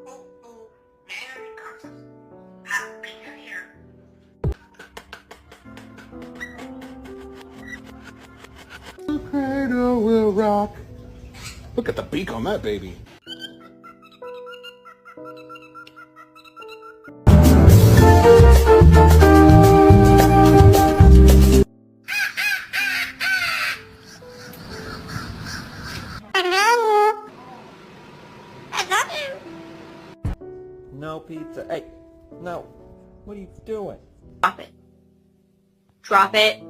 Merry Christmas. Happy New Year. The cradle will rock. Look at the beak on that baby. No pizza. Hey, no. What are you doing? Drop it. Drop it.